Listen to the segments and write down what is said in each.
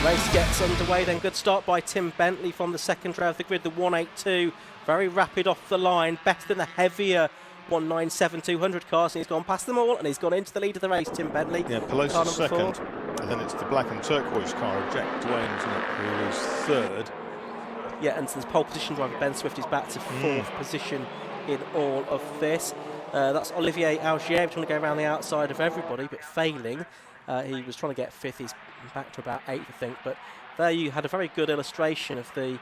Race gets underway then. Good start by Tim Bentley from the second row of the grid. The 182, very rapid off the line, better than the heavier 197-200 cars, and he's gone past them all and he's gone into the lead of the race, Tim Bentley. Yeah, Pelosi's second, and then it's the black and turquoise car of Jack Dwayne, isn't it, who is third. Yeah, and since pole position driver Ben Swift is back to fourth position in all of this. That's Olivier Augier trying to go around the outside of everybody, but failing. He was trying to get fifth, he's back to about eighth, I think. But there you had a very good illustration of the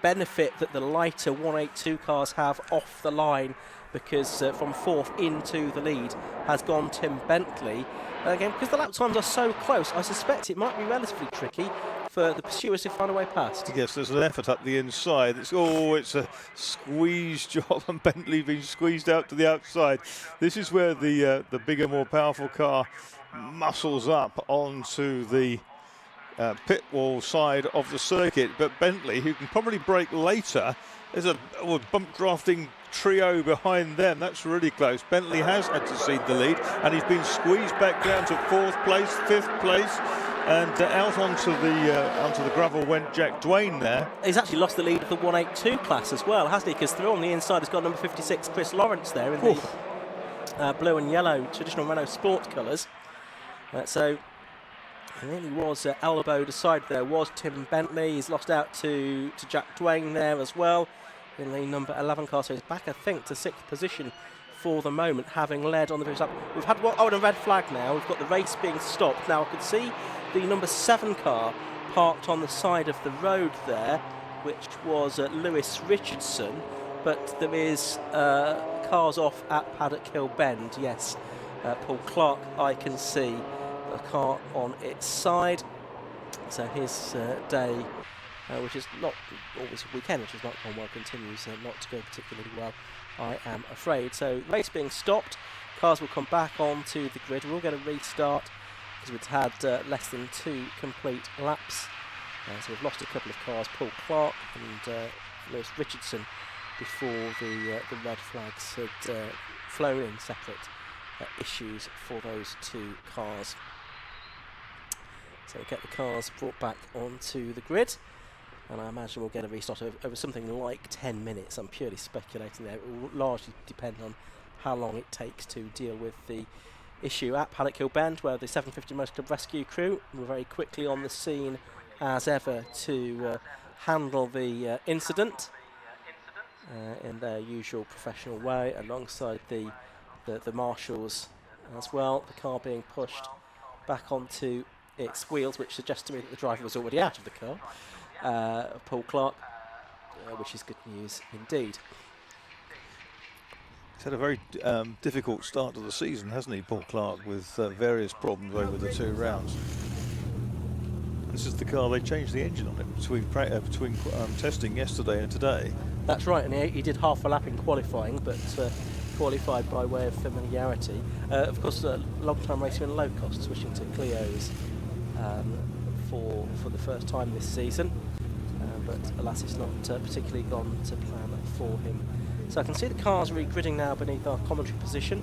benefit that the lighter 182 cars have off the line, because from fourth into the lead has gone Tim Bentley. Again, because the lap times are so close, I suspect it might be relatively tricky for the pursuers to find a way past. Yes, there's an effort up the inside. It's a squeeze job, and Bentley being squeezed out to the outside. This is where the bigger, more powerful car muscles up onto the pit wall side of the circuit. But Bentley, who can probably brake later, there's a bump drafting trio behind them. That's really close. Bentley has had to cede the lead, and he's been squeezed back down to fourth place, fifth place. And out onto the gravel went Jack Dwayne there. He's actually lost the lead of the 182 class as well, hasn't he? Because through on the inside has got number 56, Chris Lawrence there in the blue and yellow traditional Renault Sport colours. So it really was elbowed aside there was Tim Bentley. He's lost out to Jack Dwayne there as well in the number 11 car. So he's back, I think, to sixth position for the moment, having led on the previous lap. We've had a red flag now. We've got the race being stopped. Now I could see the number 7 car parked on the side of the road there, which was Lewis Richardson, but there is cars off at Paddock Hill Bend. Yes, Paul Clark, I can see a car on its side. So his day, which is not always a weekend, which has not gone well, continues not to go particularly well, I am afraid. So race being stopped, cars will come back onto the grid. We'll get a restart because we've had less than 2 complete laps. So we've lost a couple of cars, Paul Clark and Lewis Richardson, before the red flags had flown in separate issues for those 2 cars. So we'll get the cars brought back onto the grid, and I imagine we'll get a restart over something like 10 minutes. I'm purely speculating there. It will largely depend on how long it takes to deal with the issue at Paddock Hill Bend, where the 750 Motor Club rescue crew were very quickly on the scene as ever to handle the incident in their usual professional way, alongside the marshals as well. The car being pushed back onto its wheels, which suggests to me that the driver was already out of the car, Paul Clark, which is good news indeed. He's had a very difficult start to the season, hasn't he, Paul Clark, with various problems over the 2 rounds. This is the car they changed the engine on it between testing yesterday and today. That's right, and he did half a lap in qualifying, but qualified by way of familiarity. Of course, a long-time racer in low cost, switching to Clios for the first time this season, but alas, it's not particularly gone to plan for him. So I can see the cars regridding now beneath our commentary position,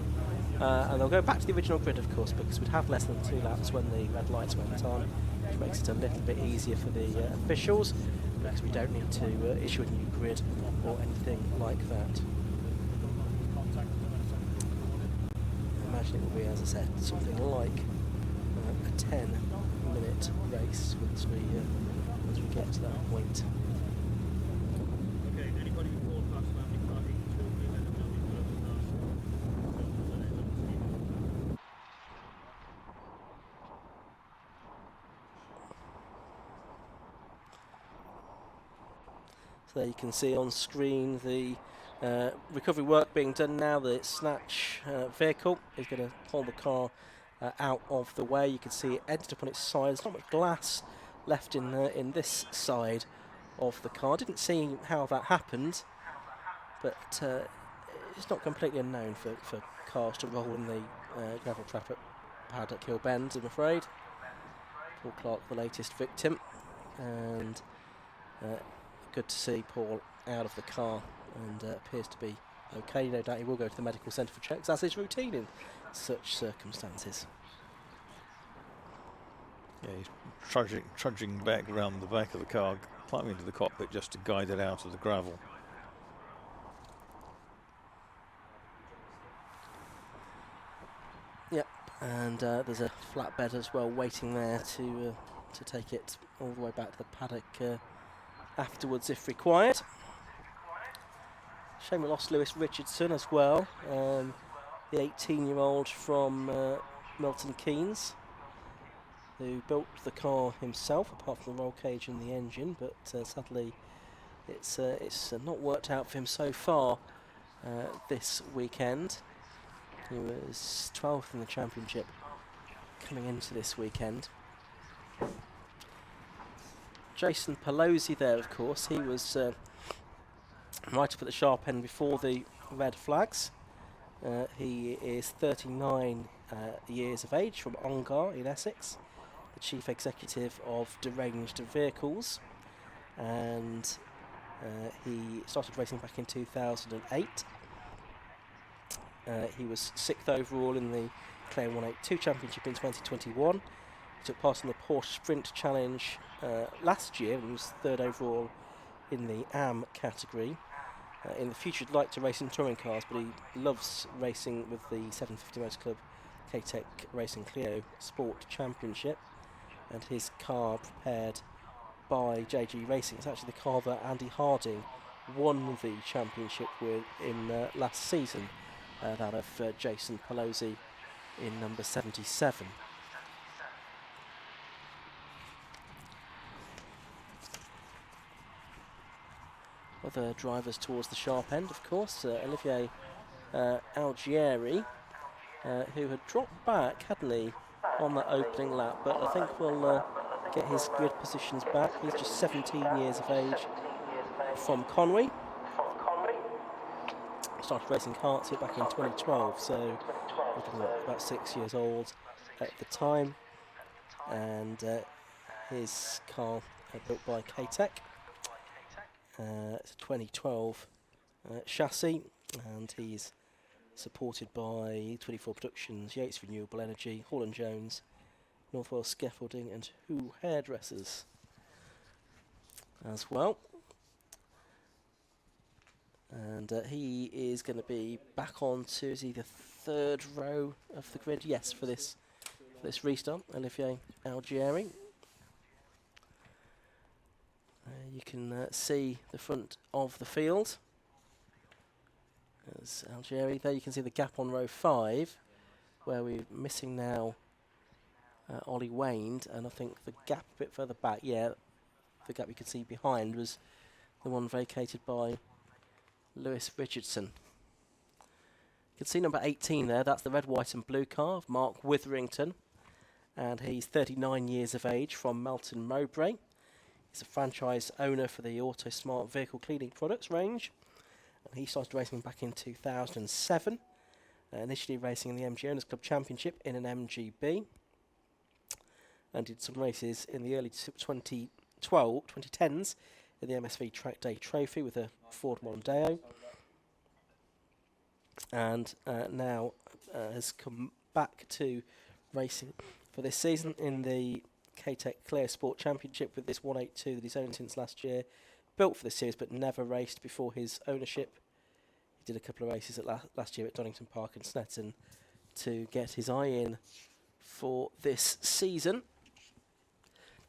and they'll go back to the original grid, of course, because we'd have less than 2 laps when the red lights went on, which makes it a little bit easier for the officials, because we don't need to issue a new grid or anything like that. I imagine it will be, as I said, something like a 10-minute race once we get to that point. So there you can see on screen the recovery work being done now. The snatch vehicle is going to pull the car out of the way. You can see it ended up on its side. There's not much glass left in this side of the car. Didn't see how that happened, but it's not completely unknown for cars to roll in the gravel trap at Paddock Hill Bend, I'm afraid. Paul Clark, the latest victim, and good to see Paul out of the car and appears to be okay. No doubt he will go to the medical centre for checks, as is routine in such circumstances. Yeah, he's trudging back around the back of the car, climbing into the cockpit just to guide it out of the gravel. Yep, and there's a flatbed as well waiting there to take it all the way back to the paddock afterwards if required. Shame we lost Lewis Richardson as well, the 18-year-old from Milton Keynes, who built the car himself, apart from the roll cage and the engine, but sadly it's not worked out for him so far this weekend. He was 12th in the championship coming into this weekend. Jason Pelosi there, of course, he was right up at the sharp end before the red flags. He is 39 years of age, from Ongar in Essex, the chief executive of Deranged Vehicles, and he started racing back in 2008. He was 6th overall in the Clio 182 Championship in 2021. He took part in the Porsche Sprint Challenge last year and he was 3rd overall in the AM category. In the future he'd like to race in touring cars, but he loves racing with the 750 Motor Club K-Tec Racing Clio Sport Championship, and his car prepared by JG Racing. It's actually the car that Andy Harding won the championship with in last season. That of Jason Pelosi in number 77. Other drivers towards the sharp end, of course, Olivier Algieri, who had dropped back, hadn't he, on that opening lap, but I think we'll get his grid positions back. He's just 17 years of age, from Conwy. Started racing karts here back in 2012, so about 6 years old at the time, and his car built by K-Tec. It's a 2012 chassis, and he's supported by 24 Productions, Yates Renewable Energy, Hall & Jones, Northwell Scaffolding and Who Hairdressers as well. And he is going to be back onto, is he the 3rd row of the grid? Yes, for this restart, Olivier Algieri. You can see the front of the field. There's Algieri there. You can see the gap on row 5, where we're missing now Ollie Waned, and I think the gap a bit further back, yeah, the gap you could see behind was the one vacated by Lewis Richardson. You can see number 18 there, that's the red, white and blue car of Mark Witherington, and he's 39 years of age, from Melton Mowbray. He's a franchise owner for the Auto Smart Vehicle Cleaning Products range, and he started racing back in 2007, initially racing in the MG Owners Club Championship in an MGB, and did some races in the early 2010s in the MSV Track Day Trophy with a Ford Mondeo, and now has come back to racing for this season in the K-Tec Clio Sport Championship with this 182 that he's owned since last year, built for this series but never raced before his ownership. He did a couple of races at last year at Donington Park and Snetton to get his eye in for this season.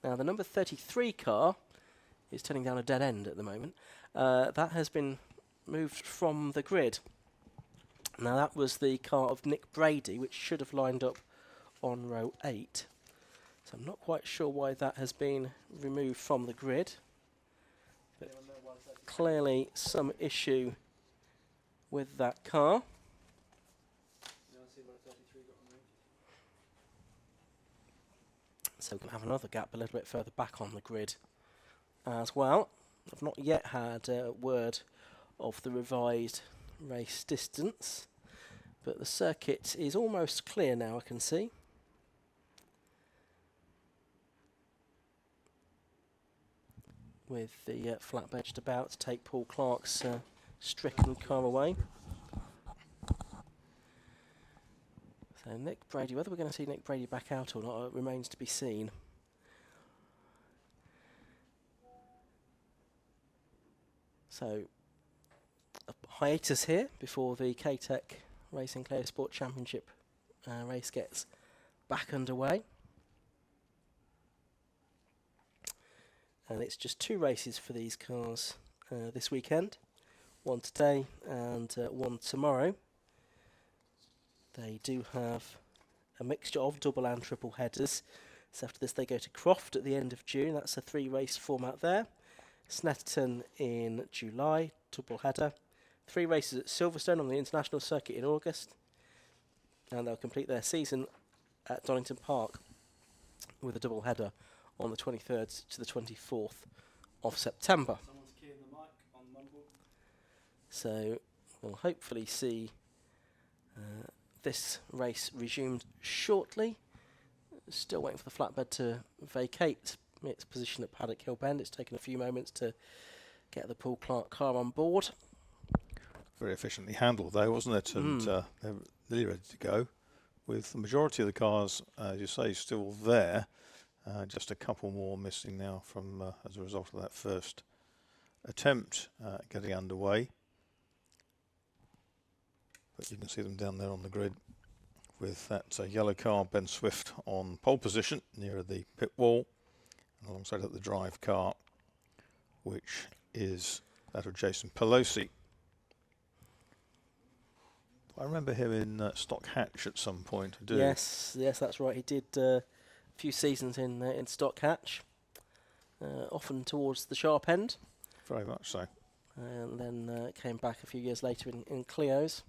Now the number 33 car is turning down a dead end at the moment. That has been moved from the grid. Now that was the car of Nick Brady, which should have lined up on row 8. So I'm not quite sure why that has been removed from the grid. But clearly some issue with that car. So we can have another gap a little bit further back on the grid as well. I've not yet had word of the revised race distance, but the circuit is almost clear now, I can see. With the flatbed about to take Paul Clark's stricken car away. So Nick Brady, whether we're going to see Nick Brady back out or not, remains to be seen. So a hiatus here before the K-Tec Racing Clio Sport Championship race gets back underway. And it's just 2 races for these cars this weekend. One today and one tomorrow. They do have a mixture of double and triple headers. So after this they go to Croft at the end of June. That's a 3-race format there. Snetterton in July, double header. 3 races at Silverstone on the international circuit in August. And they'll complete their season at Donington Park with a double header on the 23rd to the 24th of September. So we'll hopefully see this race resumed shortly. Still waiting for the flatbed to vacate its position at Paddock Hill Bend. It's taken a few moments to get the Paul Clark car on board. Very efficiently handled though, wasn't it? And they're nearly ready to go, with the majority of the cars, as you say, still there. Just a couple more missing now from as a result of that first attempt getting underway. But you can see them down there on the grid with that yellow car, Ben Swift, on pole position near the pit wall, and alongside it the drive car, which is that of Jason Pelosi. I remember him in Stock Hatch at some point. I do. Yes, that's right. He did a few seasons in Stock Hatch, often towards the sharp end. Very much so. And then came back a few years later in Clios.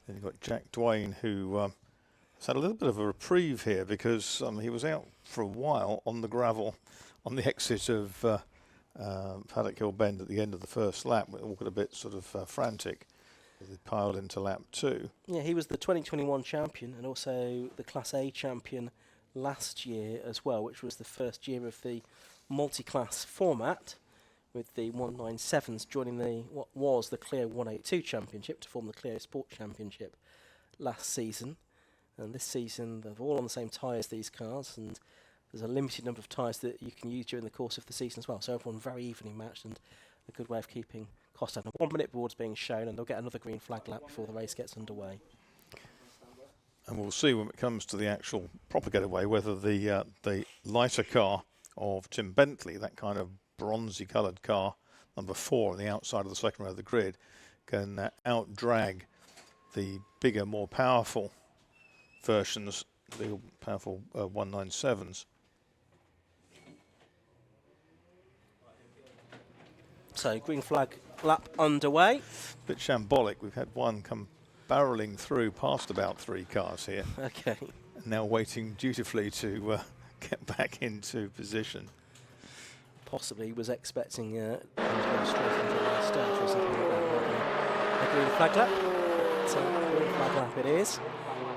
Then you've got Jack Dwayne, who has had a little bit of a reprieve here because he was out for a while on the gravel on the exit of Paddock Hill Bend at the end of the first lap. It all got a bit sort of frantic. They piled into lap 2. Yeah, he was the 2021 champion and also the Class A champion last year as well, which was the first year of the multi-class format, with the 197s joining what was the Clio 182 Championship to form the Clio Sport Championship last season. And this season they're all on the same tyres, these cars, and there's a limited number of tyres that you can use during the course of the season as well. So everyone very evenly matched and a good way of keeping cost down. A 1-minute board's being shown and they'll get another green flag lap before the race gets underway. And we'll see when it comes to the actual proper getaway whether the lighter car of Tim Bentley, that kind of bronzy coloured car, number 4 on the outside of the second row of the grid, can out-drag the bigger, more powerful versions, the powerful 197s. So green flag lap underway. Bit shambolic. We've had one come barrelling through past about 3 cars here. Okay. Now waiting dutifully to get back into position. Possibly was expecting to go straight into the start or something like that. A green flag lap. So green flag lap it is.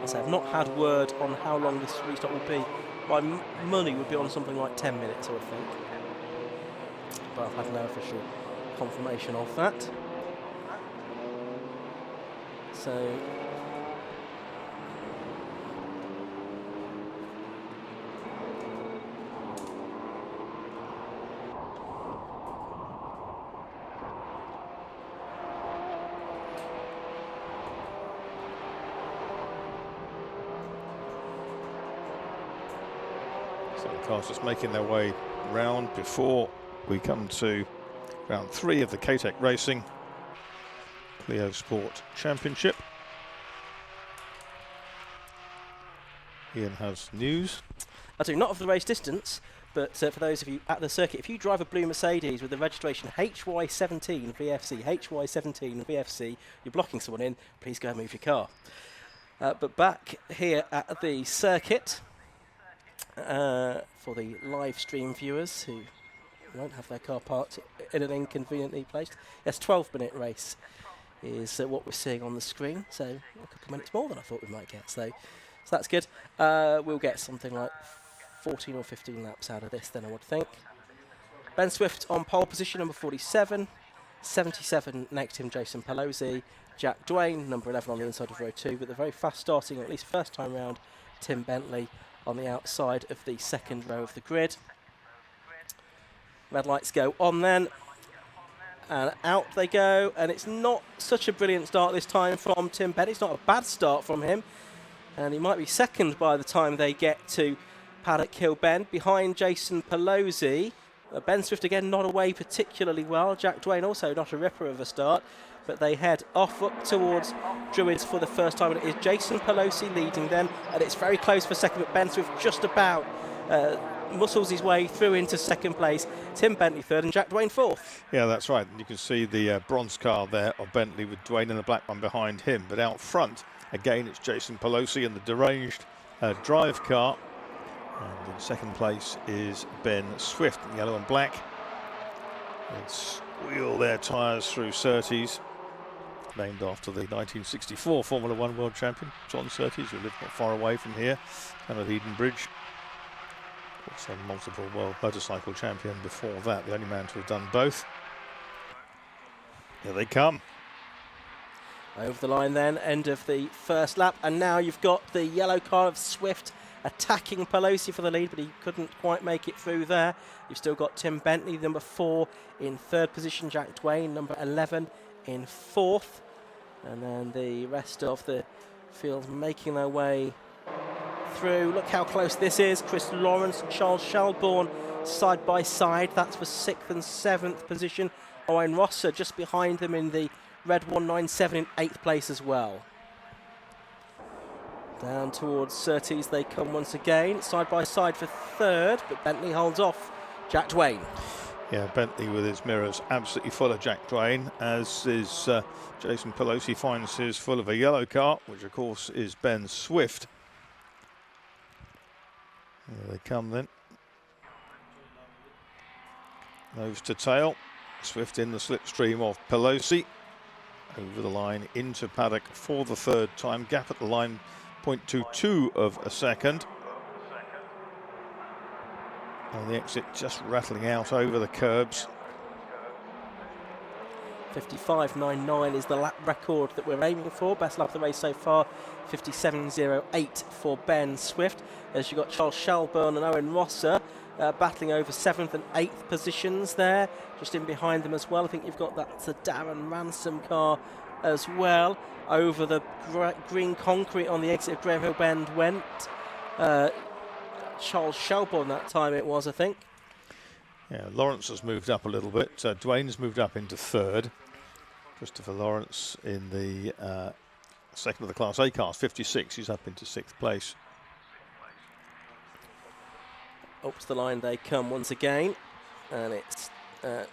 As I've not had word on how long this restart will be. My money would be on something like 10 minutes, I would think. But I've had no official confirmation of that. So the cars just making their way round before we come to round 3 of the K-Tec Racing Clio Sport Championship. Ian has news. I do, not of the race distance, but for those of you at the circuit, if you drive a blue Mercedes with the registration HY17 VFC, HY17 VFC, you're blocking someone in, please go and move your car. But back here at the circuit, for the live stream viewers who won't have their car parked in an inconveniently placed, yes, 12-minute race is what we're seeing on the screen, so a couple of minutes more than I thought we might get, so that's good. We'll get something like 14 or 15 laps out of this then, I would think. Ben Swift on pole position, number 47. 77 next to him, Jason Pelosi. Jack Dwayne, number 11 on the inside of row 2, but the very fast starting, at least first time round, Tim Bentley on the outside of the second row of the grid. Red lights go on then, And out they go, and it's not such a brilliant start this time from Tim Bentley. It's not a bad start from him, and he might be second by the time they get to Paddock Hill Bend, behind Jason Pelosi. Ben Swift again not away particularly well. Jack Dwayne also not a ripper of a start, but they head off up towards Druids for the first time, and it is Jason Pelosi leading them, and it's very close for second, but Ben Swift just about muscles his way through into second place. Tim Bentley third and Jack Dwayne fourth. Yeah, that's right. You can see the bronze car there of Bentley with Dwayne and the black one behind him. But out front, again, it's Jason Pelosi and the deranged drive car. And in second place is Ben Swift in yellow and black. They squeal their tyres through Surtees, named after the 1964 Formula One world champion, John Surtees, who lived not far away from here, and at Eden Bridge. Also multiple world motorcycle champion before that, the only man to have done both. Here they come. Over the line then, end of the first lap, and now you've got the yellow car of Swift attacking Pelosi for the lead, but he couldn't quite make it through there. You've still got Tim Bentley, number 4, in third position, Jack Dwayne, number 11, in fourth, and then the rest of the field making their way through. Look how close this is. Chris Lawrence and Charles Shelbourne side by side. That's for 6th and 7th position. Owen Rosser just behind them in the red 197 in 8th place as well. Down towards Surtees they come once again, side by side for third, but Bentley holds off Jack Dwayne. Yeah, Bentley with his mirrors absolutely full of Jack Dwayne, as is Jason Pelosi finds his full of a yellow car, which of course is Ben Swift. Here they come then. Nose to tail. Swift in the slipstream of Pelosi. Over the line into paddock for the third time. Gap at the line, 0.22 of a second. And the exit just rattling out over the curbs. 55.99 is the lap record that we're aiming for. Best lap of the race so far, 57.08 for Ben Swift. As you've got Charles Shelbourne and Owen Rosser battling over 7th and 8th positions there. Just in behind them as well. I think you've got that's a Darren Ransom car as well. Over the green concrete on the exit of Graham Hill Bend went Charles Shelbourne that time it was, I think. Yeah, Lawrence has moved up a little bit. Dwayne's moved up into third. Christopher Lawrence in the second of the Class A cars, 56. He's up into 6th place. Up to the line they come once again, and it's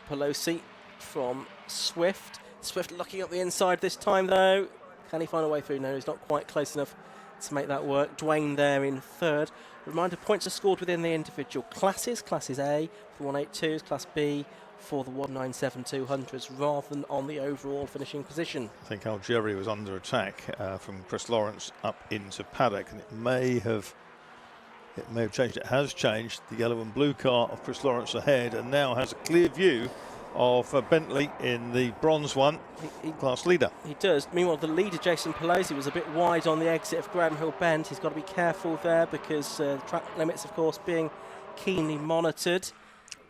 Pelosi from Swift. Swift looking up the inside this time though. Can he find a way through? No, he's not quite close enough to make that work. Dwayne there in third. Reminder, points are scored within the individual classes. Classes A for 182s, Class B for the 197 200s, rather than on the overall finishing position. I think Algeria was under attack from Chris Lawrence up into paddock, and it may have changed. It has changed. The yellow and blue car of Chris Lawrence ahead, and now has a clear view of Bentley in the bronze one, class leader. He does. Meanwhile, the leader, Jason Pelosi, was a bit wide on the exit of Graham Hill Bend. He's got to be careful there because track limits, of course, being keenly monitored.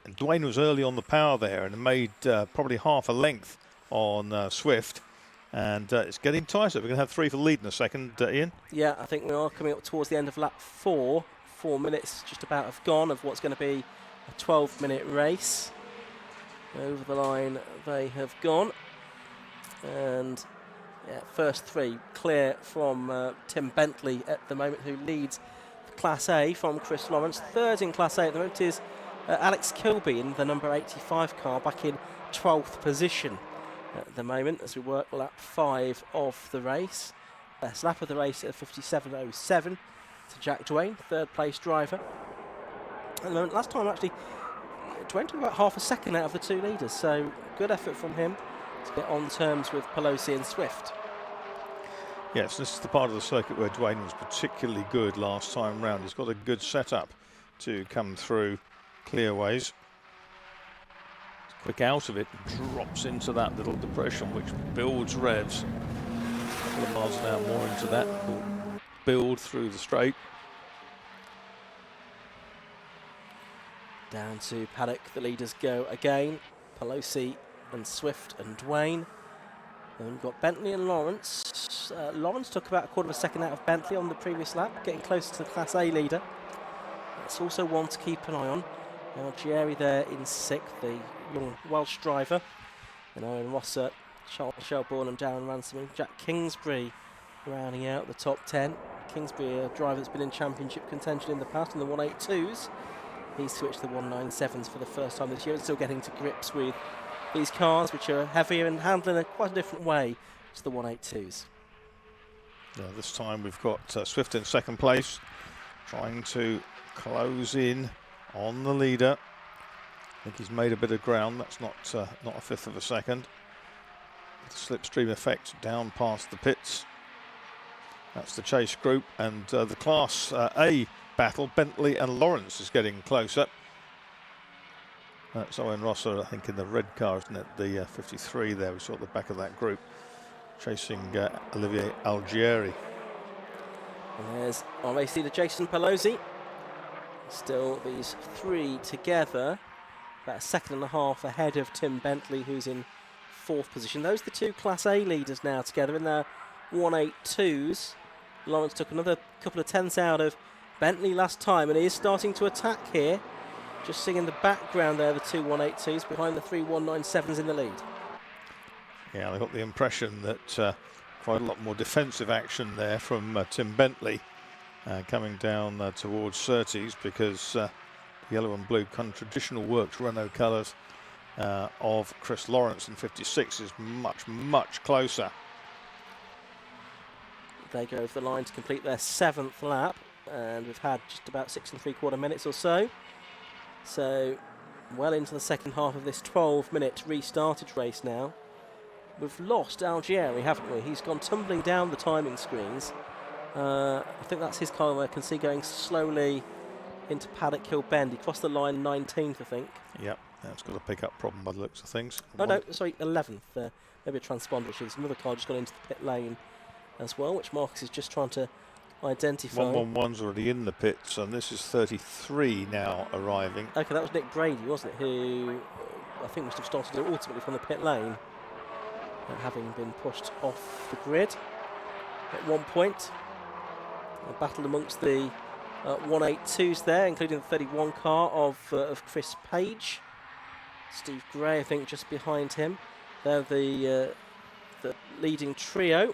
And Dwayne was early on the power there and made probably half a length on Swift. And it's getting tighter. We're going to have 3 for the lead in a second, Ian. Yeah, I think we are coming up towards the end of lap 4. 4 minutes just about have gone of what's going to be a 12-minute race. Over the line they have gone, and yeah, first 3 clear from Tim Bentley at the moment, who leads Class A from Chris Lawrence. Third in Class A at the moment is Alex Kilby in the number 85 car, back in 12th position at the moment as we work lap 5 of the race. Best lap of the race at 57.07 to Jack Dwayne, third place driver. At the moment, last time actually Dwayne took about half a second out of the 2 leaders, so good effort from him to get on terms with Pelosi and Swift. Yes, this is the part of the circuit where Dwayne was particularly good last time round. He's got a good setup to come through clearways. Quick out of it, drops into that little depression, which builds revs. A couple of miles an hour more into that, will build through the straight. Down to paddock, the leaders go again. Pelosi and Swift and Dwayne. And we've got Bentley and Lawrence. Lawrence took about a quarter of a second out of Bentley on the previous lap, getting closer to the Class A leader. That's also one to keep an eye on. Algieri there in 6th, the young Welsh driver. And Owen Rosser, Charles Shelbourne and Darren Ransom. Jack Kingsbury rounding out the top 10. Kingsbury, a driver that's been in championship contention in the past in the 182s. He's switched to the 197s for the first time this year and still getting to grips with these cars, which are heavier and handling in quite a different way to the 182s. Yeah, this time we've got Swift in 2nd place, trying to close in on the leader. I think he's made a bit of ground. That's not a 1/5 of a second. The slipstream effect down past the pits. That's the chase group, and the Class A battle, Bentley and Lawrence, is getting closer. That's Owen Rosser, I think, in the red car, isn't it? The 53 there, we saw at the back of that group, chasing Olivier Algieri. And there's our race leader, Jason Pelosi. Still these three together, about a second and a half ahead of Tim Bentley, who's in 4th position. Those are the two Class A leaders now together in their 182s. Lawrence took another couple of tenths out of Bentley last time, and he is starting to attack here. Just seeing in the background there the two 182s behind the three 197s in the lead. Yeah, I got the impression that quite a lot more defensive action there from Tim Bentley coming down towards Surtees, because yellow and blue traditional works Renault colours of Chris Lawrence in 56 is much, much closer. They go over the line to complete their 7th lap, and we've had just about 6 3/4 minutes or so. So well into the second half of this 12-minute restarted race now. We've lost Algieri, haven't we? He's gone tumbling down the timing screens. I think that's his car I can see going slowly into Paddock Hill Bend. He crossed the line 19th, I think. Yep, that's got a pickup problem by the looks of things. Oh, no, sorry, 11th. Maybe a transponder issue. There's another car just gone into the pit lane as well, which Marcus is just trying to identify. 111's already in the pits, and this is 33 now arriving. Okay, that was Nick Brady, wasn't it? Who I think must have started ultimately from the pit lane, having been pushed off the grid at one point. A battle amongst the 182s there, including the 31 car of Chris Page. Steve Gray, I think, just behind him. They're the leading trio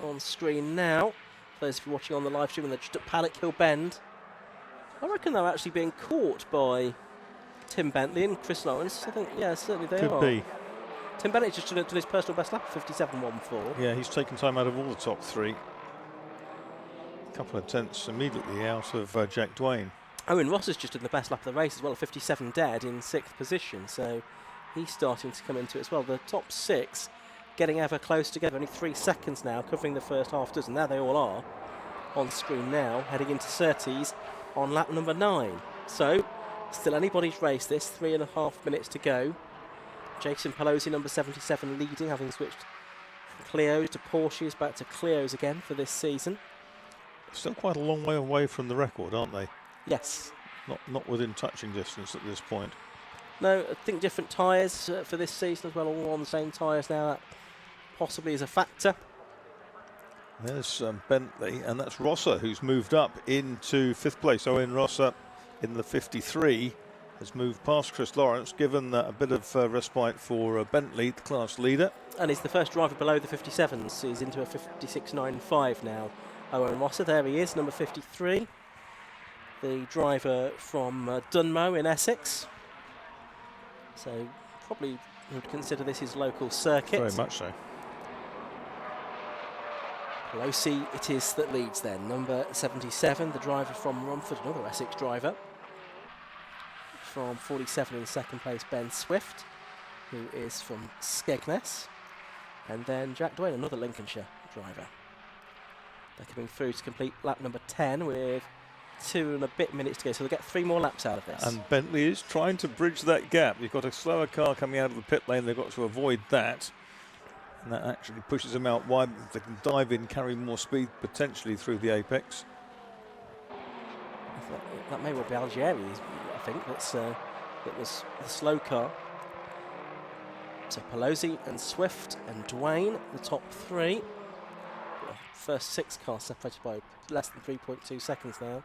on screen now. For those of you watching on the live stream, they're just at Paddock Hill Bend. I reckon they're actually being caught by Tim Bentley and Chris Lawrence. I think, yeah, certainly they are. Could be. Tim Bentley just did his personal best lap, 57.14. Yeah, he's taken time out of all the top three. A couple of tenths immediately out of Jack Dwayne. Owen Ross has just done the best lap of the race as well, 57 dead in 6th position, so he's starting to come into it as well. The top 6 getting ever close together, only 3 seconds now, covering the first half dozen. There they all are on screen now, heading into Surtees on lap number 9. So, still anybody's race this, 3.5 minutes to go. Jason Pelosi, number 77, leading, having switched from Clios to Porsches, back to Clios again for this season. Still quite a long way away from the record, aren't they? Yes. Not within touching distance at this point. No, I think different tyres for this season as well, all on the same tyres now. That possibly is a factor. There's Bentley, and that's Rosser, who's moved up into 5th place. Owen Rosser in the 53 has moved past Chris Lawrence, given a bit of respite for Bentley, the class leader. And he's the first driver below the 57s. He's into a 56.95 now. Owen Rosser, there he is, number 53. The driver from Dunmow in Essex. So probably would consider this his local circuit. Very much so. Pelosi it is that leads then. Number 77, the driver from Romford, another Essex driver. From 47 in 2nd place, Ben Swift, who is from Skegness. And then Jack Dwayne, another Lincolnshire driver. They're coming through to complete lap number 10 with 2 and a bit minutes to go, so they'll get 3 more laps out of this. And Bentley is trying to bridge that gap. You've got a slower car coming out of the pit lane, they've got to avoid that. And that actually pushes them out wide. They can dive in, carry more speed potentially through the apex. That may well be Algieri, I think. That was the slow car. So Pelosi and Swift and Dwayne, the top three. First 6 cars separated by less than 3.2 seconds now.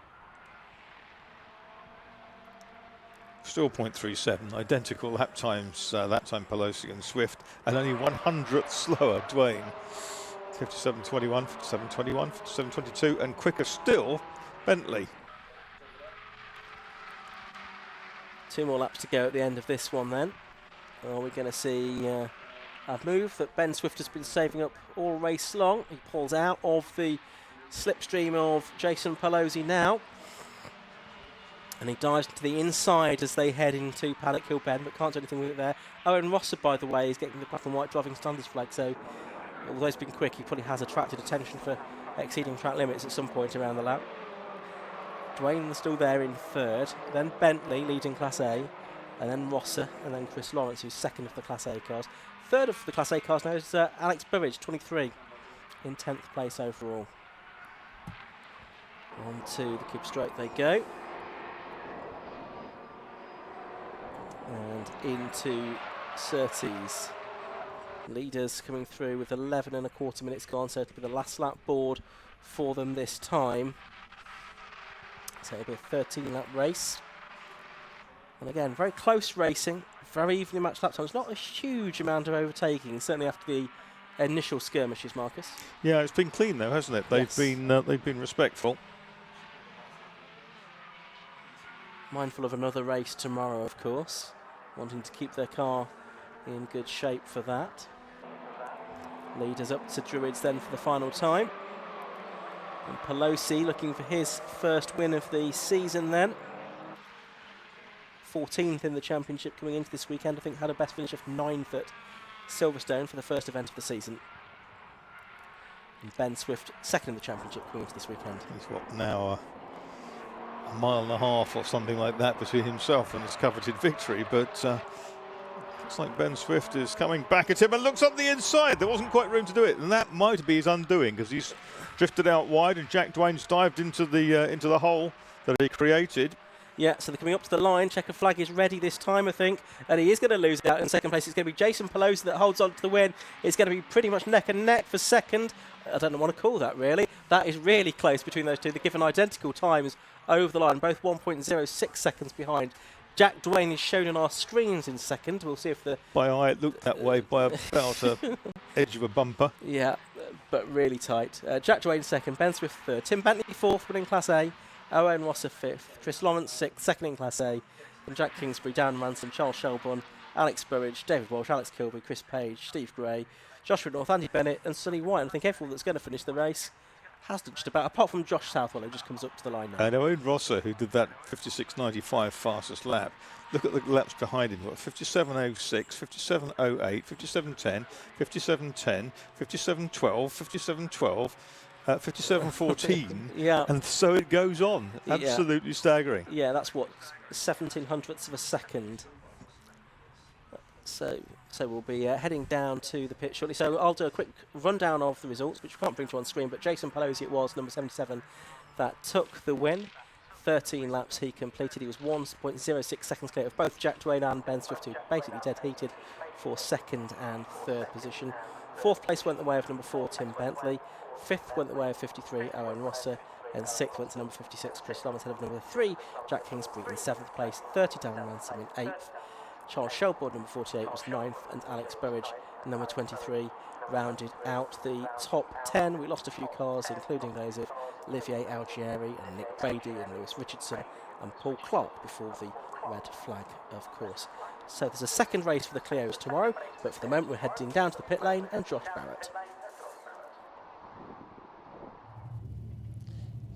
Still 0.37, identical lap times, that time Pelosi and Swift, and only 100th slower Dwayne. 57.21, 57.21, 57.22, and quicker still Bentley. 2 more laps to go at the end of this one then. Are we going to see a move that Ben Swift has been saving up all race long? He pulls out of the slipstream of Jason Pelosi now. And he dives to the inside as they head into Paddock Hill Bend, but can't do anything with it there. Owen Rosser, by the way, is getting the black and white driving standards flag, so although he's been quick, he probably has attracted attention for exceeding track limits at some point around the lap. Dwayne still there in third, then Bentley leading Class A, and then Rosser, and then Chris Lawrence, who's second of the Class A cars. Third of the Class A cars now is Alex Burridge, 23, in 10th place overall. On to the Cube Stroke they go. And into Surtees. Leaders coming through with 11.25 minutes gone, so it'll be the last lap board for them this time. So it'll be a 13-lap race. And again, very close racing, very evenly matched lap times. Not a huge amount of overtaking, certainly after the initial skirmishes, Marcus. Yeah, it's been clean though, hasn't it? They've been respectful. Mindful of another race tomorrow, of course, wanting to keep their car in good shape for that. Leaders up to Druids then for the final time. And Pelosi looking for his first win of the season then. 14th in the championship coming into this weekend. I think had a best finish of 9th at Silverstone for the first event of the season. And Ben Swift second in the championship coming into this weekend. He's what now? A mile and a half or something like that between himself and his coveted victory, but looks like Ben Swift is coming back at him and looks up the inside. There wasn't quite room to do it, and that might be his undoing because he's drifted out wide and Jack Dwayne's dived into the hole that he created. Yeah, so they're coming up to the line. Checker flag is ready this time, I think, and he is going to lose it out in second place. It's going to be Jason Pelosi that holds on to the win. It's going to be pretty much neck and neck for second. I don't know what to call that, really. That is really close between those two. They're given identical times over the line, both 1.06 seconds behind. Jack Dwayne is shown on our screens in second. We'll see if the... By eye, it looked that way by about an edge of a bumper. Yeah, but really tight. Jack Dwayne second, Ben Swift third. Tim Bentley fourth, winning Class A. Owen Rosser fifth. Chris Lawrence sixth, second in Class A. And Jack Kingsbury, Dan Ransom, Charles Shelbourne, Alex Burridge, David Walsh, Alex Kilby, Chris Page, Steve Gray, Joshua North, Andy Bennett and Sonny White. And I think everyone that's going to finish the race has to just about, apart from Josh Southwell, who just comes up to the line now. And Owen Rosser, who did that 56.95 fastest lap. Look at the laps behind him. What, 57.06, 57.08, 57.10, 57.10, 57.12, 57.12, 57.14. Yeah. And so it goes on. Absolutely staggering. Yeah, that's what, 1700ths of a second. So we'll be heading down to the pit shortly. So I'll do a quick rundown of the results, which we can't bring to on screen, but Jason Pelosi it was, number 77, that took the win. 13 laps he completed. He was 1.06 seconds clear of both Jack Dwayne and Ben Swift, who basically dead heated for second and third position. Fourth place went the way of number 4, Tim Bentley. Fifth went the way of 53, Owen Rosser. And sixth went to number 56, Chris Lawrence, ahead of number 3, Jack Kingsbury in seventh place. 30, Dan Ransom in eighth. Charles Shelbourne, number 48, was 9th, and Alex Burridge, number 23, rounded out the top 10. We lost a few cars, including those of Olivier Algieri and Nick Brady and Lewis Richardson and Paul Clark before the red flag, of course. So there's a second race for the Clios tomorrow, but for the moment we're heading down to the pit lane and Josh Barrett.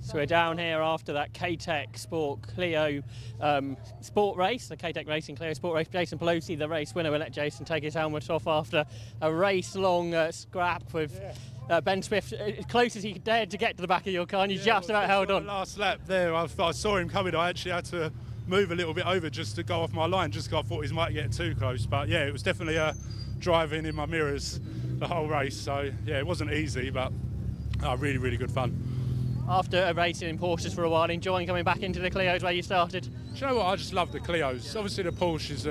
So we're down here after that K-Tec Sport Clio sport race, the K-Tec Racing Clio Sport race. Jason Pelosi, the race winner, will let Jason take his helmet off after a race-long scrap with Ben Swift, as close as he dared to get to the back of your car, and you just about held on. Last lap there, I saw him coming. I actually had to move a little bit over just to go off my line, just because I thought he might get too close. But yeah, it was definitely driving in my mirrors the whole race. So yeah, it wasn't easy, but really, really good fun. After racing in Porsches for a while, enjoying coming back into the Clios where you started? Do you know what? I just love the Clios. Obviously the Porsche is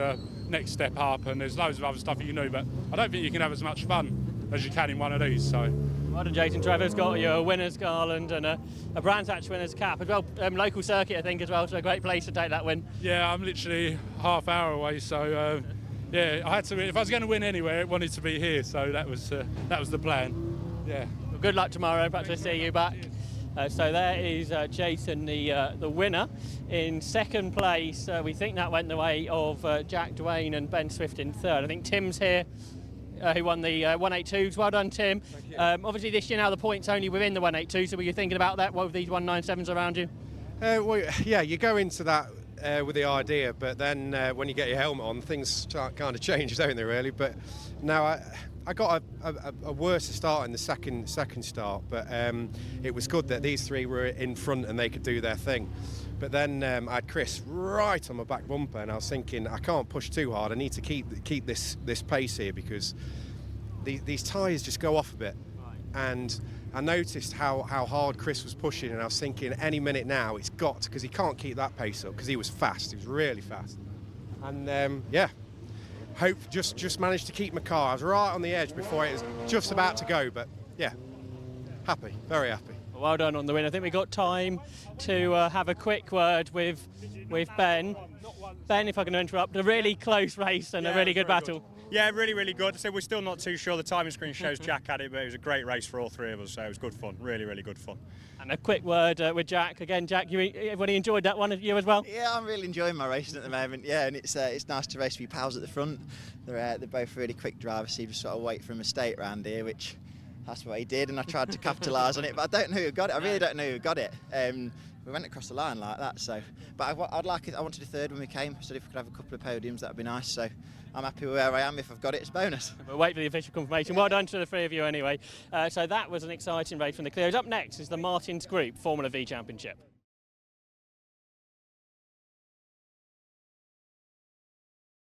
next step up, and there's loads of other stuff you can do, but I don't think you can have as much fun as you can in one of these. So. Well done, Jason. Trevor's got you a winner's garland and a Brands Hatch winner's cap as well. Local circuit, I think, as well, so a great place to take that win. Yeah, I'm literally half hour away, so yeah, I had to. If I was going to win anywhere, it wanted to be here, so that was the plan. Yeah. Well, good luck tomorrow. Perhaps we'll see you back. So there is Jason, the winner. In second place, we think that went the way of Jack Dwayne and Ben Swift in third. I think Tim's here. Who won the 182s. Well done, Tim. Obviously this year now the points only within the 182, so were you thinking about that with these 197s around you? Well, yeah, you go into that with the idea, but then when you get your helmet on, things kind of change, don't they, really? But now I got a worse start in the second start, but it was good that these three were in front and they could do their thing. But then I had Chris right on my back bumper, and I was thinking, I can't push too hard. I need to keep this pace here, because these tyres just go off a bit. And I noticed how hard Chris was pushing, and I was thinking, any minute now it's got, because he can't keep that pace up, because he was fast. He was really fast. And yeah, hope just managed to keep my car. I was right on the edge before it was just about to go, but yeah, happy, very happy. Well done on the win. I think we got time to have a quick word with Ben. Ben, if I can interrupt, a really close race and a really good battle. Yeah, really good. So we're still not too sure. The timing screen shows Jack had it, but it was a great race for all three of us. So it was good fun, really good fun. And a quick word with Jack. Again, Jack, everybody enjoyed that one, you as well? Yeah, I'm really enjoying my racing at the moment. Yeah, and it's nice to race with your pals at the front. They're both really quick drivers, so you just sort of wait for a mistake around here, which that's what he did, and I tried to capitalise on it, but I don't know who got it. I really don't know who got it. We went across the line like that, so. But I wanted a third when we came, so if we could have a couple of podiums, that'd be nice. So I'm happy with where I am. If I've got it, it's bonus. We'll wait for the official confirmation. Well done to the three of you anyway. So that was an exciting race from the Clios. Up next is the Martins Group Formula V Championship.